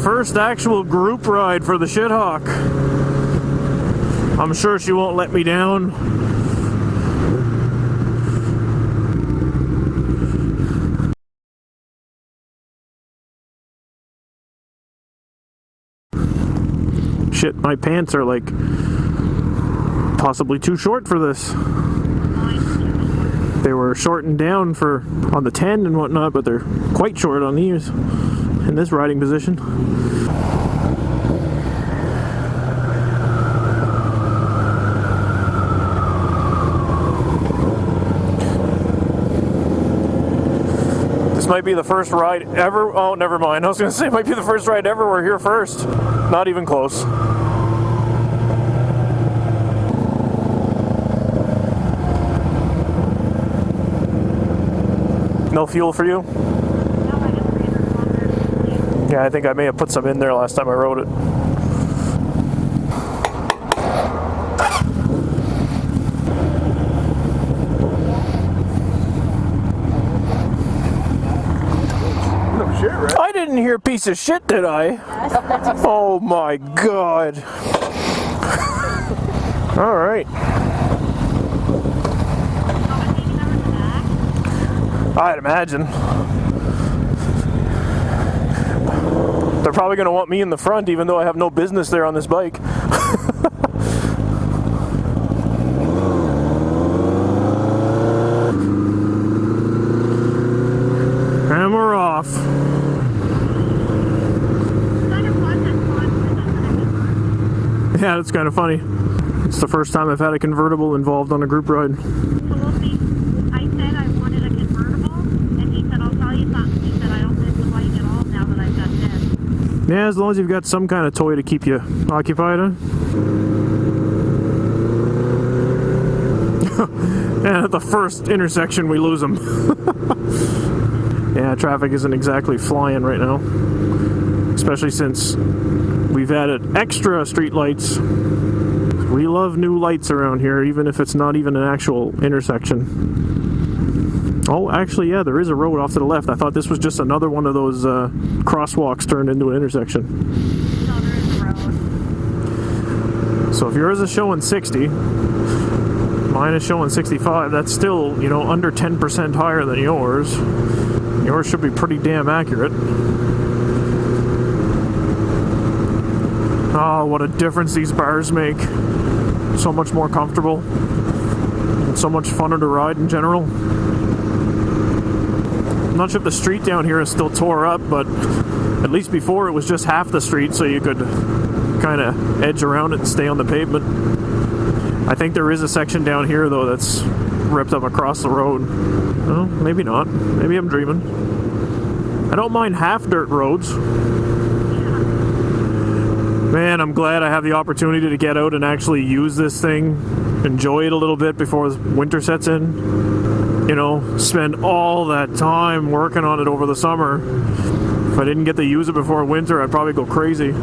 First actual group ride for the Shithawk. I'm sure she won't let me down. Shit, my pants are like possibly too short for this. They were shortened down for on the 10 and whatnot, but they're quite short on these in this riding position. This might be the first ride ever. Oh, never mind. I was going to say it might be the first ride ever. We're here first. Not even close. No fuel for you? Yeah, I think I may have put some in there last time I rode it. No shit, right? I didn't hear piece of shit, did I? Oh my god. All right. I'd imagine. They're probably going to want me in the front, even though I have no business there on this bike. And we're off. Yeah, that's kind of funny. It's the first time I've had a convertible involved on a group ride. Yeah, as long as you've got some kind of toy to keep you occupied, huh? And at the first intersection, we lose them. Yeah, traffic isn't exactly flying right now. Especially since we've added extra street lights. We love new lights around here, even if it's not even an actual intersection. Oh, actually, yeah, there is a road off to the left. I thought this was just another one of those crosswalks turned into an intersection. No, there is a road. So if yours is showing 60, mine is showing 65, that's still, you know, under 10% higher than yours. Yours should be pretty damn accurate. Oh, what a difference these bars make. So much more comfortable. And so much funner to ride in general. I'm not sure if the street down here is still tore up, but at least before it was just half the street, so you could kind of edge around it and stay on the pavement. I think there is a section down here, though, that's ripped up across the road. Well, maybe not. Maybe I'm dreaming. I don't mind half dirt roads. Man, I'm glad I have the opportunity to get out and actually use this thing, enjoy it a little bit before winter sets in. You know, spend all that time working on it over the summer. If I didn't get to use it before winter, I'd probably go crazy.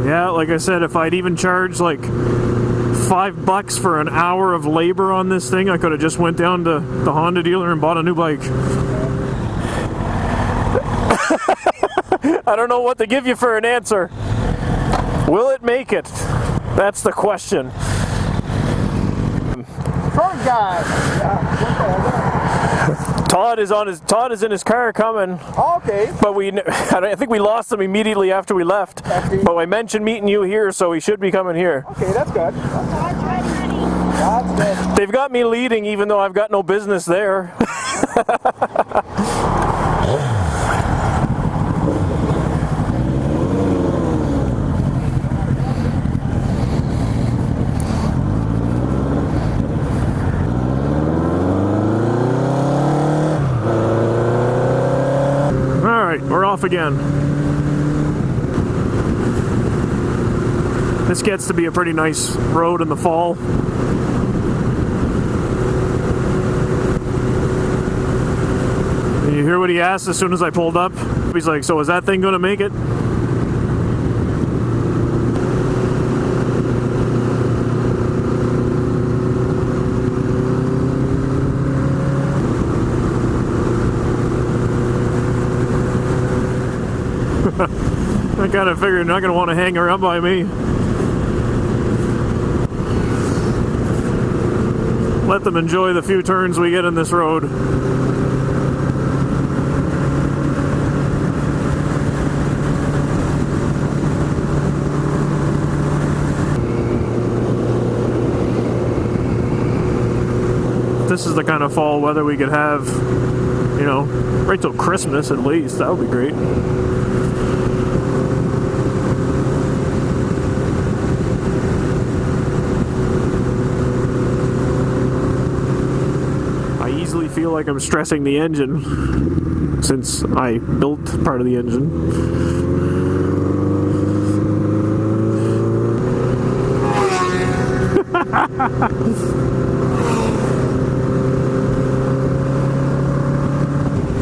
Yeah, like I said, if I'd even charged like $5 for an hour of labor on this thing, I could have just went down to the Honda dealer and bought a new bike. I don't know what to give you for an answer. Will it make it? That's the question. Front guy. Todd is in his car coming. Oh, okay. But I think we lost him immediately after we left. But I mentioned meeting you here, so he should be coming here. Okay, that's good. That's good. They've got me leading, even though I've got no business there. We're off again. This gets to be a pretty nice road in the fall. You hear what he asked as soon as I pulled up? He's like, so is that thing going to make it? kind of figured you're not going to want to hang around by me. Let them enjoy the few turns we get in this road. This is the kind of fall weather we could have, you know, right till Christmas at least. That would be great. I easily feel like I'm stressing the engine since I built part of the engine.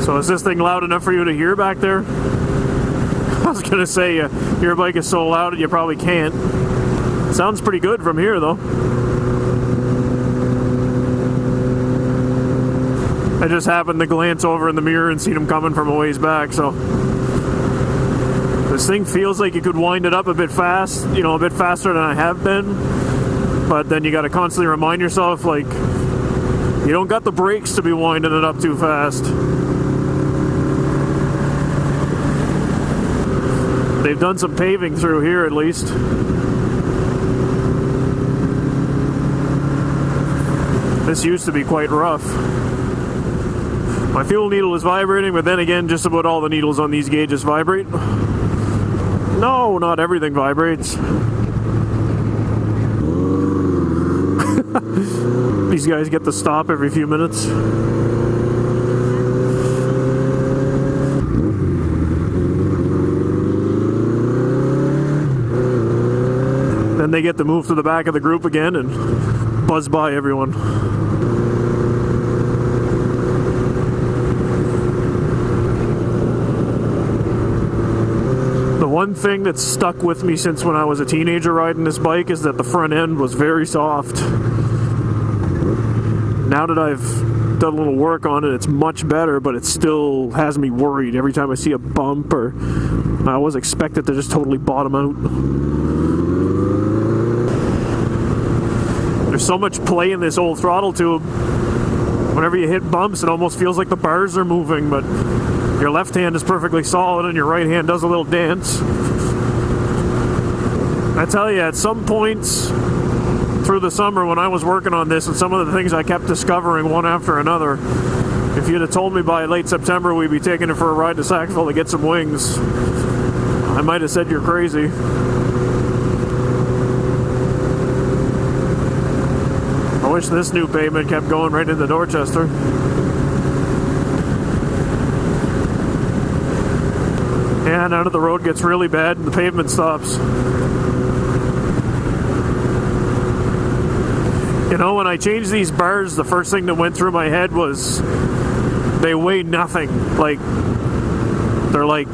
So is this thing loud enough for you to hear back there? I was gonna say, your bike is so loud you probably can't. Sounds pretty good from here though. I just happened to glance over in the mirror and seen him coming from a ways back, so. This thing feels like you could wind it up a bit fast, you know, a bit faster than I have been. But then you gotta constantly remind yourself, like, you don't got the brakes to be winding it up too fast. They've done some paving through here at least. This used to be quite rough. My fuel needle is vibrating, but then again, just about all the needles on these gauges vibrate. No, not everything vibrates. These guys get to stop every few minutes. Then they get to move to the back of the group again and buzz by everyone. The one thing that's stuck with me since when I was a teenager riding this bike is that the front end was very soft. Now that I've done a little work on it, it's much better, but it still has me worried every time I see a bump, or I always expect it to just totally bottom out. There's so much play in this old throttle tube. Whenever you hit bumps, it almost feels like the bars are moving, but your left hand is perfectly solid and your right hand does a little dance. I tell you, at some points through the summer when I was working on this, and some of the things I kept discovering one after another, if you'd have told me by late September we'd be taking it for a ride to Sackville to get some wings, I might have said you're crazy. I wish this new pavement kept going right into Dorchester. Yeah, now that the road gets really bad and the pavement stops. You know, when I changed these bars, the first thing that went through my head was they weigh nothing. Like, they're like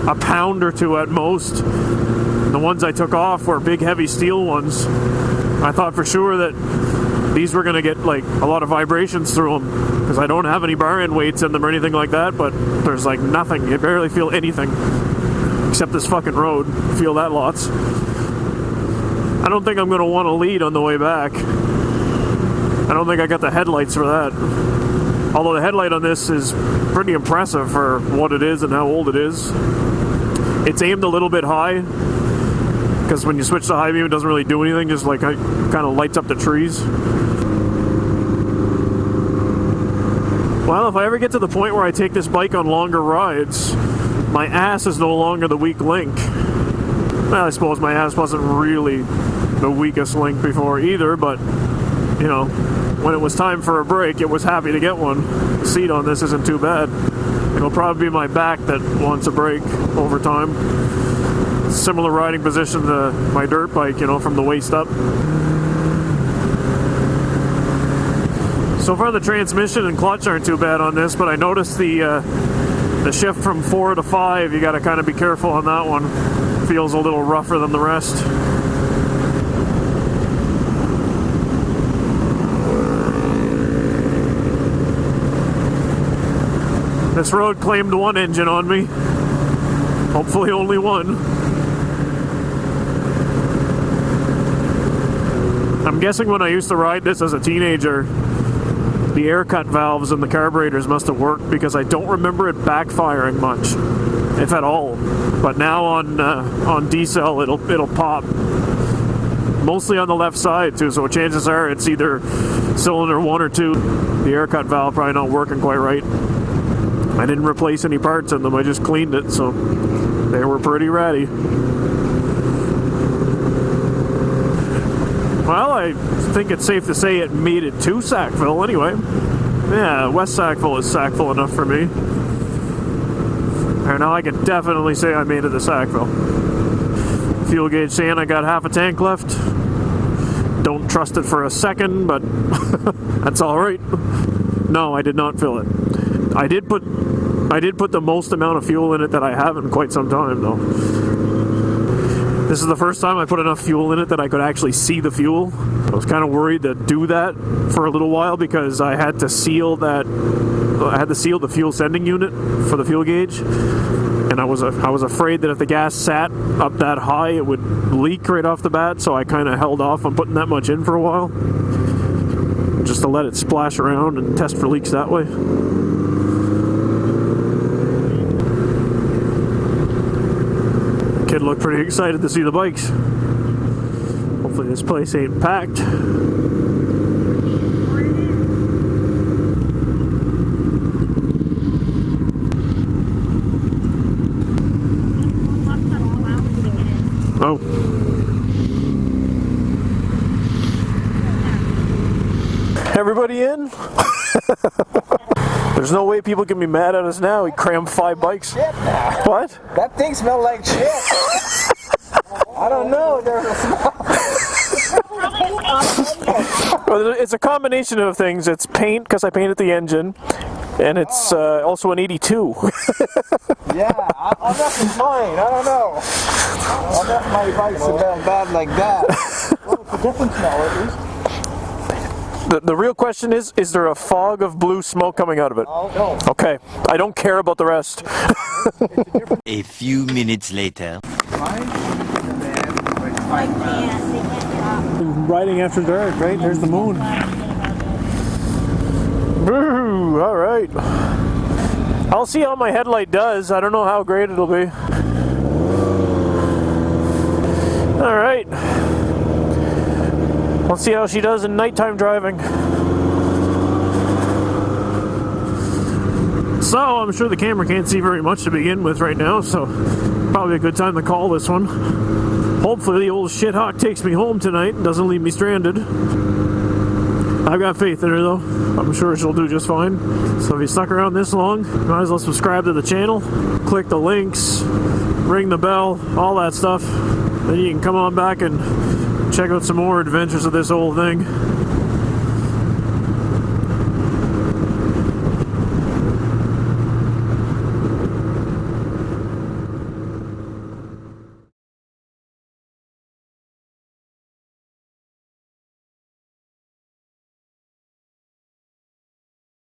a pound or two at most. The ones I took off were big, heavy steel ones. I thought for sure that these were going to get like a lot of vibrations through them because I don't have any bar end weights in them or anything like that, but there's like nothing. You barely feel anything except this fucking road. You feel that lots. I don't think I'm going to want to lead on the way back. I don't think I got the headlights for that. Although the headlight on this is pretty impressive for what it is and how old it is. It's aimed a little bit high because when you switch to high beam it doesn't really do anything, just like it kind of lights up the trees. Well, if I ever get to the point where I take this bike on longer rides, my ass is no longer the weak link. Well, I suppose my ass wasn't really the weakest link before either, but, you know, when it was time for a break, it was happy to get one. The seat on this isn't too bad. It'll probably be my back that wants a break over time. Similar riding position to my dirt bike, you know, from the waist up. So far the transmission and clutch aren't too bad on this, but I noticed the shift from 4 to 5, you gotta kind of be careful on that one. Feels a little rougher than the rest. This road claimed one engine on me. Hopefully only one. I'm guessing when I used to ride this as a teenager, the air cut valves in the carburetors must have worked, because I don't remember it backfiring much, if at all. But now on diesel, it'll pop, mostly on the left side too. So chances are it's either cylinder 1 or 2. The air cut valve probably not working quite right. I didn't replace any parts in them. I just cleaned it, so they were pretty ratty. Well, I think it's safe to say it made it to Sackville anyway. Yeah, West Sackville is Sackville enough for me. And now I can definitely say I made it to Sackville. Fuel gauge saying I got half a tank left. Don't trust it for a second, but that's all right. No, I did not fill it. I did put the most amount of fuel in it that I have in quite some time, though. This is the first time I put enough fuel in it that I could actually see the fuel. I was kind of worried to do that for a little while, because I had to seal the fuel sending unit for the fuel gauge, and I was afraid that if the gas sat up that high, it would leak right off the bat. So I kind of held off on putting that much in for a while, just to let it splash around and test for leaks that way. Kid looked pretty excited to see the bikes. Hopefully this place ain't packed. Oh. Everybody in? There's no way people can be mad at us now. We crammed 5 bikes. Shit now. What? That thing smelled like shit. I don't know. There's a smell. Well, it's a combination of things. It's paint, because I painted the engine, and it's also an 82. Yeah, enough is mine. I don't know. Enough my bikes smell bad like that. Well, it's a different smell at least. The real question is there a fog of blue smoke coming out of it? Oh, no. Okay, I don't care about the rest. A few minutes later. Riding after dark, right? There's the moon. Woo, all right. I'll see how my headlight does. I don't know how great it'll be. All right. Let's see how she does in nighttime driving. So, I'm sure the camera can't see very much to begin with right now, so probably a good time to call this one. Hopefully the old shithawk takes me home tonight and doesn't leave me stranded. I've got faith in her though. I'm sure she'll do just fine. So if you stuck around this long, might as well subscribe to the channel, click the links, ring the bell, all that stuff. Then you can come on back and check out some more adventures of this old thing.